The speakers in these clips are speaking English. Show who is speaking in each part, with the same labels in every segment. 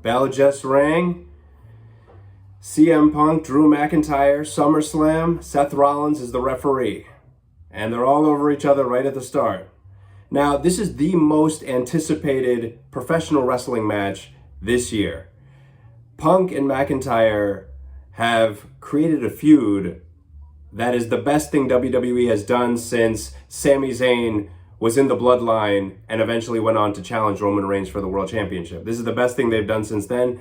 Speaker 1: Bell just rang. CM Punk, Drew McIntyre, SummerSlam, Seth Rollins is the referee. And they're all over each other right at the start. Now, this is the most anticipated professional wrestling match this year. Punk and McIntyre have created a feud that is the best thing WWE has done since Sami Zayn was in the bloodline and eventually went on to challenge Roman Reigns for the World Championship. This is the best thing they've done since then.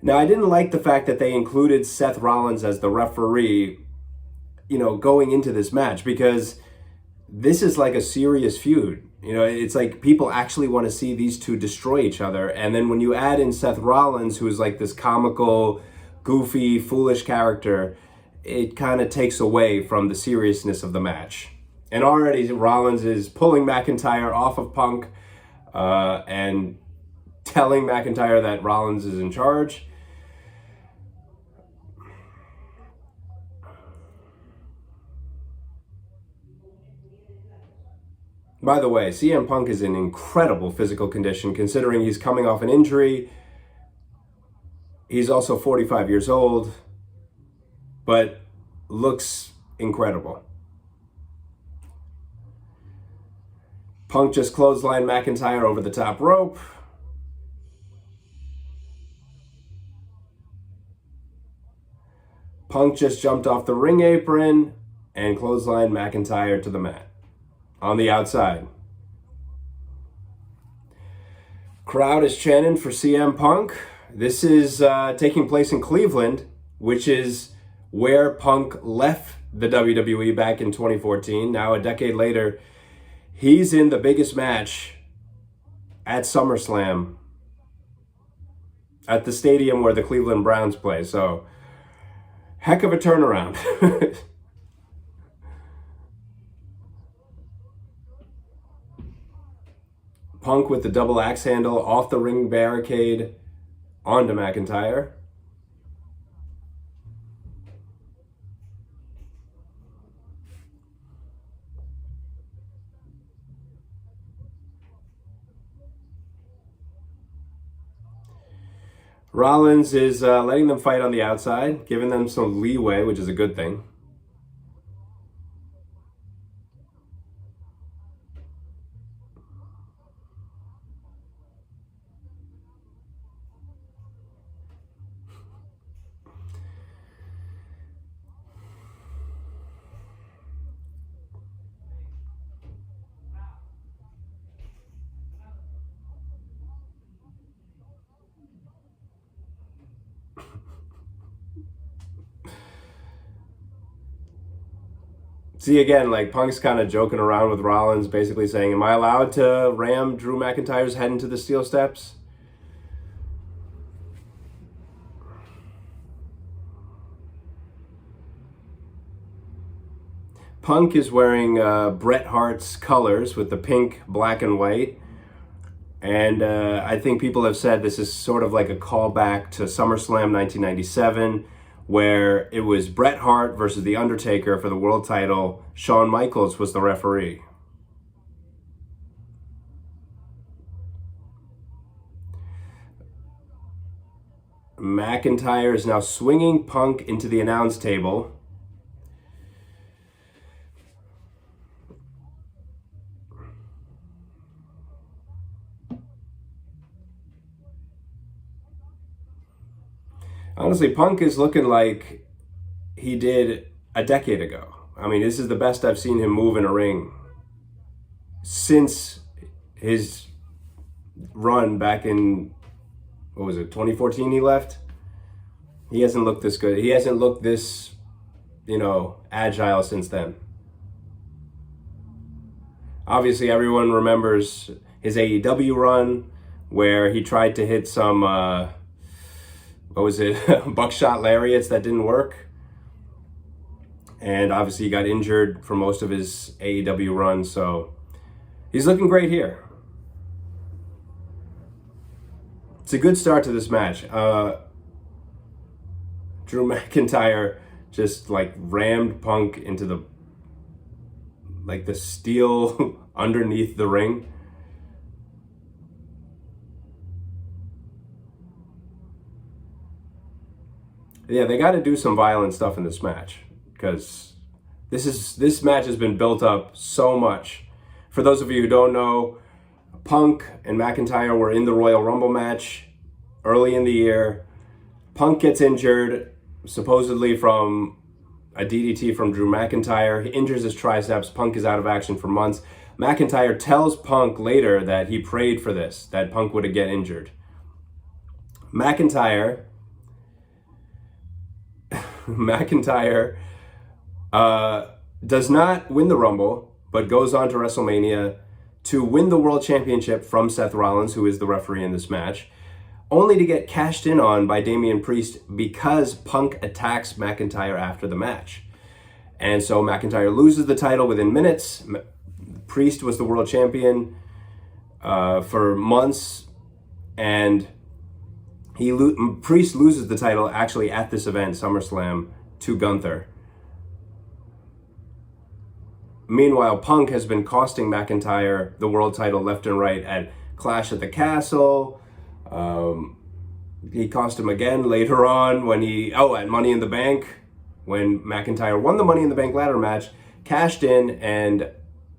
Speaker 1: Now, I didn't like the fact that they included Seth Rollins as the referee, going into this match, because this is like a serious feud. It's like people actually want to see these two destroy each other. And then when you add in Seth Rollins, who is like this comical, goofy, foolish character, it kind of takes away from the seriousness of the match. And already Rollins is pulling McIntyre off of Punk and telling McIntyre that Rollins is in charge. By the way, CM Punk is in incredible physical condition considering he's coming off an injury. He's also 45 years old, but looks incredible. Punk just clotheslined McIntyre over the top rope. Punk just jumped off the ring apron and clotheslined McIntyre to the mat on the outside. Crowd is chanting for CM Punk. This is taking place in Cleveland, which is where Punk left the WWE back in 2014. Now, a decade later, he's in the biggest match at SummerSlam at the stadium where the Cleveland Browns play. So, heck of a turnaround. Punk with the double axe handle off the ring barricade onto McIntyre. Rollins is letting them fight on the outside, giving them some leeway, which is a good thing. See, again, like Punk's kind of joking around with Rollins, basically saying, am I allowed to ram Drew McIntyre's head into the steel steps? Punk is wearing Bret Hart's colors with the pink, black, and white. And I think people have said this is sort of like a callback to SummerSlam 1997, where it was Bret Hart versus The Undertaker for the world title. Shawn Michaels was the referee. McIntyre is now swinging Punk into the announce table. Honestly, Punk is looking like he did a decade ago. I mean, this is the best I've seen him move in a ring since his run back in, 2014 he left? He hasn't looked this good. He hasn't looked this, agile since then. Obviously, everyone remembers his AEW run where he tried to hit some, buckshot lariats that didn't work. And obviously he got injured for most of his AEW run, so he's looking great here. It's a good start to this match. Drew McIntyre just rammed Punk into the steel underneath the ring. Yeah, they got to do some violent stuff in this match, because this match has been built up so much. For those of you who don't know, Punk and McIntyre were in the Royal Rumble match early in the year. Punk gets injured, supposedly from a DDT from Drew McIntyre. He injures his triceps. Punk is out of action for months. McIntyre tells Punk later that he prayed for this, that Punk would get injured. McIntyre does not win the Rumble, but goes on to WrestleMania to win the World Championship from Seth Rollins, who is the referee in this match, only to get cashed in on by Damian Priest because Punk attacks McIntyre after the match. And so McIntyre loses the title within minutes. Priest was the world champion for months, and Priest loses the title actually at this event, SummerSlam, to Gunther. Meanwhile, Punk has been costing McIntyre the world title left and right at Clash at the Castle. He cost him again later on when at Money in the Bank, when McIntyre won the Money in the Bank ladder match, cashed in, and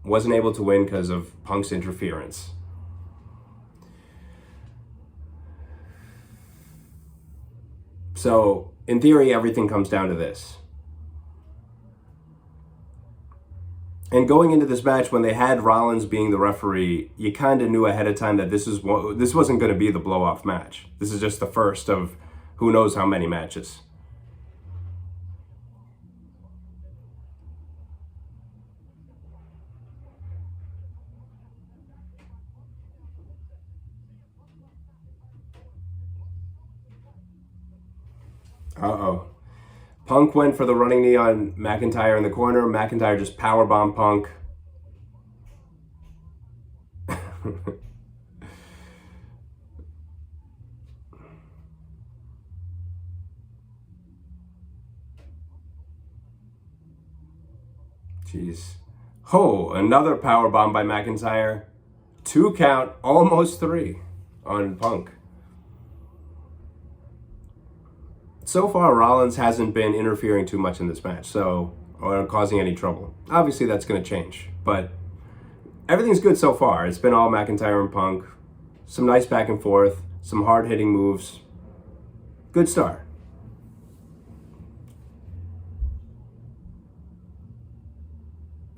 Speaker 1: wasn't able to win because of Punk's interference. So, in theory, everything comes down to this. And going into this match, when they had Rollins being the referee, you kind of knew ahead of time that this wasn't going to be the blow-off match. This is just the first of who knows how many matches. Uh-oh. Punk went for the running knee on McIntyre in the corner. McIntyre just powerbombed Punk. Jeez. Oh, another powerbomb by McIntyre. 2 count, almost 3 on Punk. So far, Rollins hasn't been interfering too much in this match, or causing any trouble. Obviously, that's going to change, but everything's good so far. It's been all McIntyre and Punk. Some nice back and forth, some hard-hitting moves. Good start.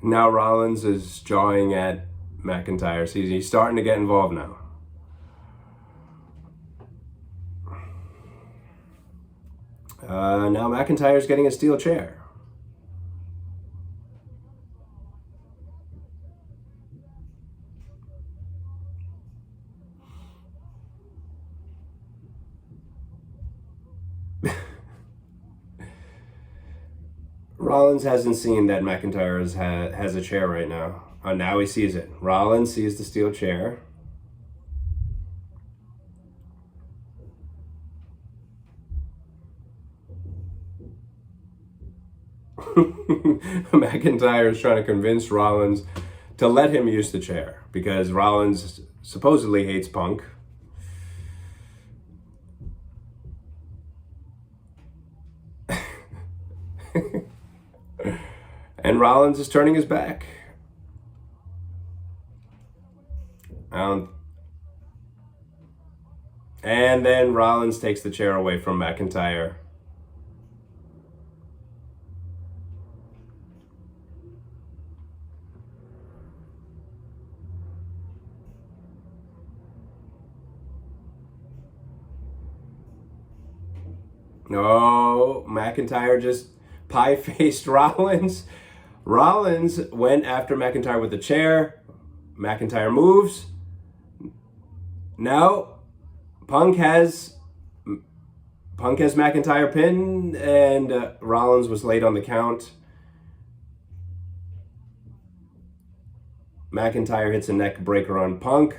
Speaker 1: Now Rollins is jawing at McIntyre, so he's starting to get involved now. Now McIntyre's getting a steel chair. Rollins hasn't seen that McIntyre has a chair right now. Now he sees it. Rollins sees the steel chair. McIntyre is trying to convince Rollins to let him use the chair because Rollins supposedly hates Punk. And Rollins is turning his back. And then Rollins takes the chair away from McIntyre. No, McIntyre just pie-faced Rollins. Rollins went after McIntyre with the chair. McIntyre moves. Now, Punk has McIntyre pinned, and Rollins was late on the count. McIntyre hits a neck breaker on Punk.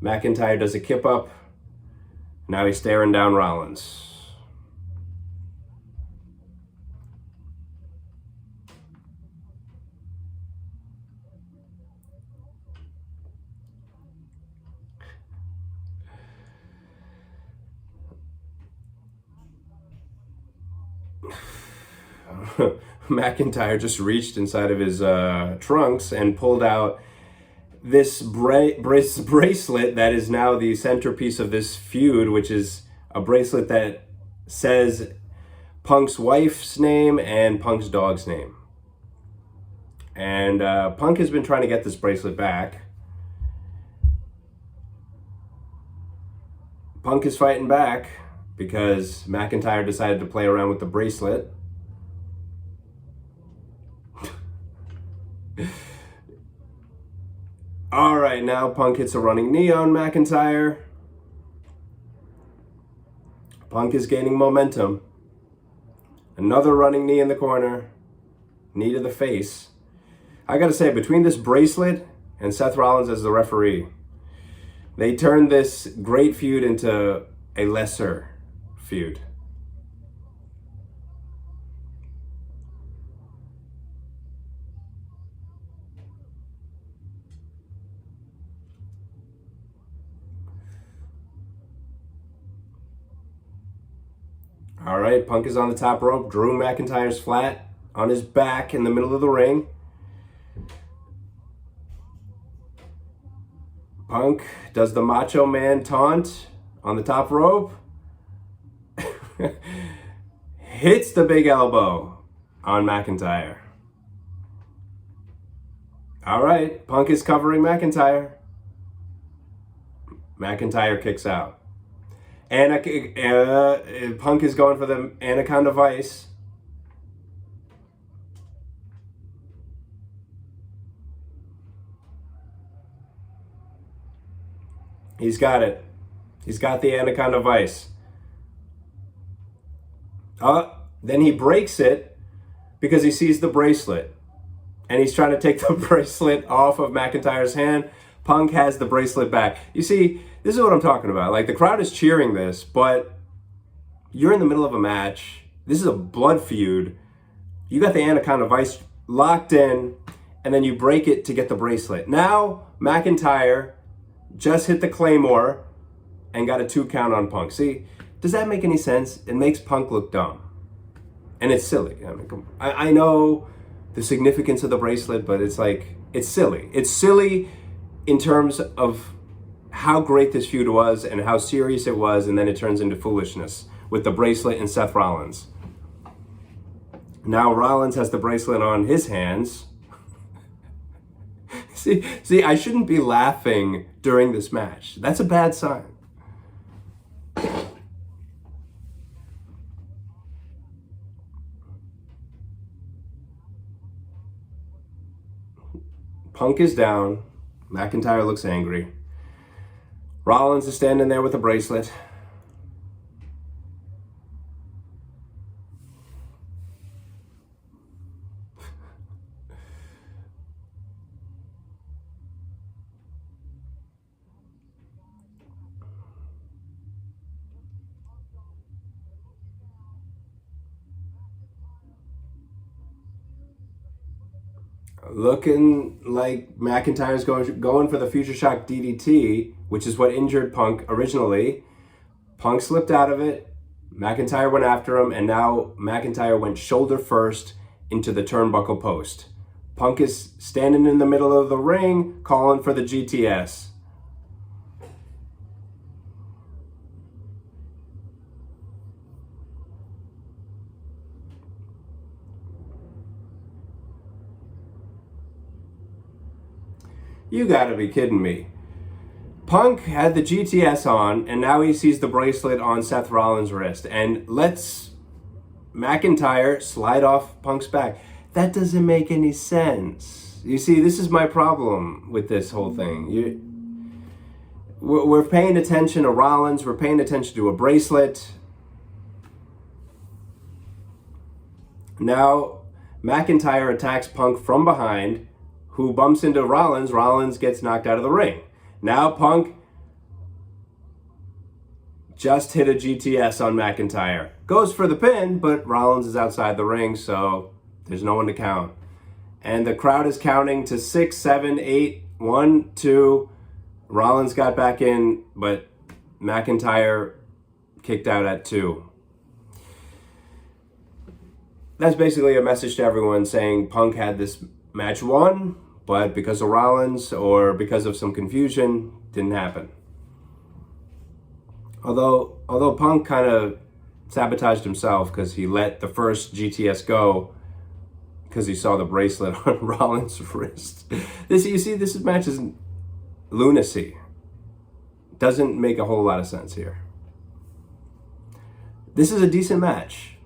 Speaker 1: McIntyre does a kip up. Now he's staring down Rollins. McIntyre just reached inside of his trunks and pulled out this bracelet that is now the centerpiece of this feud, which is a bracelet that says Punk's wife's name and Punk's dog's name. And Punk has been trying to get this bracelet back. Punk is fighting back because McIntyre decided to play around with the bracelet. All right, now Punk hits a running knee on McIntyre. Punk is gaining momentum. Another running knee in the corner. Knee to the face. I gotta say, between this bracelet and Seth Rollins as the referee, they turned this great feud into a lesser feud. All right, Punk is on the top rope. Drew McIntyre's flat on his back in the middle of the ring. Punk does the Macho Man taunt on the top rope. Hits the big elbow on McIntyre. All right, Punk is covering McIntyre. McIntyre kicks out. Punk is going for the Anaconda Vice. He's got it. He's got the Anaconda Vice. Then he breaks it because he sees the bracelet. And he's trying to take the bracelet off of McIntyre's hand. Punk has the bracelet back. You see, this is what I'm talking about. Like, the crowd is cheering this, but you're in the middle of a match. This is a blood feud. You got the Anaconda Vice locked in, and then you break it to get the bracelet. Now, McIntyre just hit the Claymore and got a 2 count on Punk. See, does that make any sense? It makes Punk look dumb. And it's silly. I know the significance of the bracelet, but it's like, it's silly. It's silly in terms of how great this feud was and how serious it was, and then it turns into foolishness with the bracelet and Seth Rollins. Now Rollins has the bracelet on his hands. See, I shouldn't be laughing during this match. That's a bad sign. Punk is down. McIntyre looks angry. Rollins is standing there with a bracelet. Looking like McIntyre's going for the Future Shock DDT, which is what injured Punk originally. Punk slipped out of it. McIntyre went after him, and now McIntyre went shoulder first into the turnbuckle post. Punk is standing in the middle of the ring, calling for the GTS. You gotta be kidding me. Punk had the GTS on, and now he sees the bracelet on Seth Rollins' wrist, and lets McIntyre slide off Punk's back. That doesn't make any sense. You see, this is my problem with this whole thing. We're paying attention to Rollins, we're paying attention to a bracelet. Now, McIntyre attacks Punk from behind, who bumps into Rollins. Rollins gets knocked out of the ring. Now Punk just hit a GTS on McIntyre. Goes for the pin, but Rollins is outside the ring, so there's no one to count. And the crowd is counting to 6, 7, 8, 1, 2. Rollins got back in, but McIntyre kicked out at 2. that's basically a message to everyone saying Punk had this match won, but because of Rollins or because of some confusion, didn't happen. Although Punk kind of sabotaged himself because he let the first GTS go because he saw the bracelet on Rollins' wrist. This match is lunacy. Doesn't make a whole lot of sense here. This is a decent match.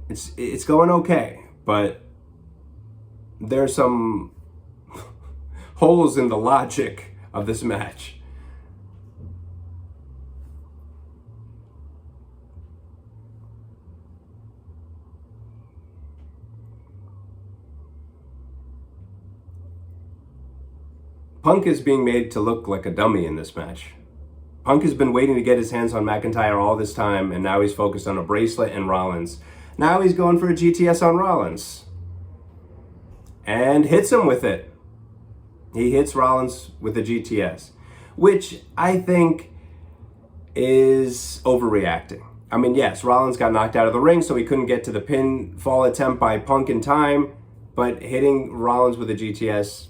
Speaker 1: It's going okay, but there's some holes in the logic of this match. Punk is being made to look like a dummy in this match. Punk has been waiting to get his hands on McIntyre all this time, and now he's focused on a bracelet and Rollins. Now he's going for a GTS on Rollins. And hits him with it. He hits Rollins with a GTS, which I think is overreacting. I mean, yes, Rollins got knocked out of the ring, so he couldn't get to the pinfall attempt by Punk in time, but hitting Rollins with a GTS,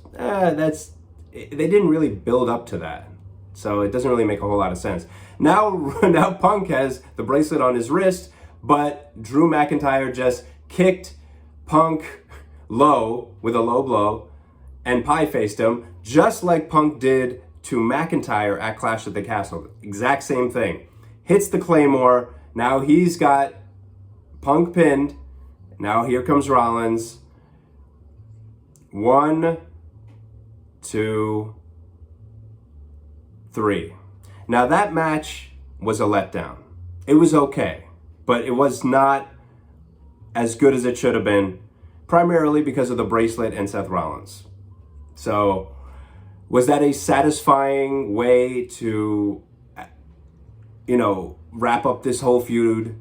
Speaker 1: they didn't really build up to that. So it doesn't really make a whole lot of sense. Now Punk has the bracelet on his wrist, but Drew McIntyre just kicked Punk low with a low blow and pie-faced him, just like Punk did to McIntyre at Clash at the Castle. Exact same thing. Hits the Claymore. Now he's got Punk pinned. Now here comes Rollins. 1, 2, 3. Now that match was a letdown. It was okay, but it was not as good as it should have been, primarily because of the bracelet and Seth Rollins. So, was that a satisfying way to, wrap up this whole feud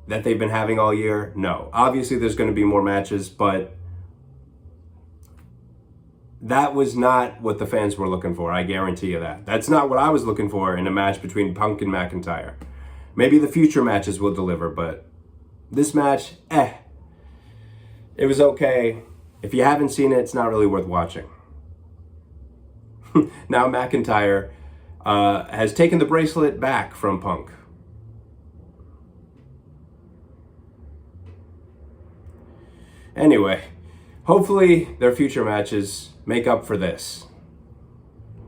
Speaker 1: that they've been having all year? No. Obviously, there's going to be more matches, but that was not what the fans were looking for, I guarantee you that. That's not what I was looking for in a match between Punk and McIntyre. Maybe the future matches will deliver, but this match, it was okay. If you haven't seen it, it's not really worth watching. Now McIntyre has taken the bracelet back from Punk. Anyway, hopefully their future matches make up for this.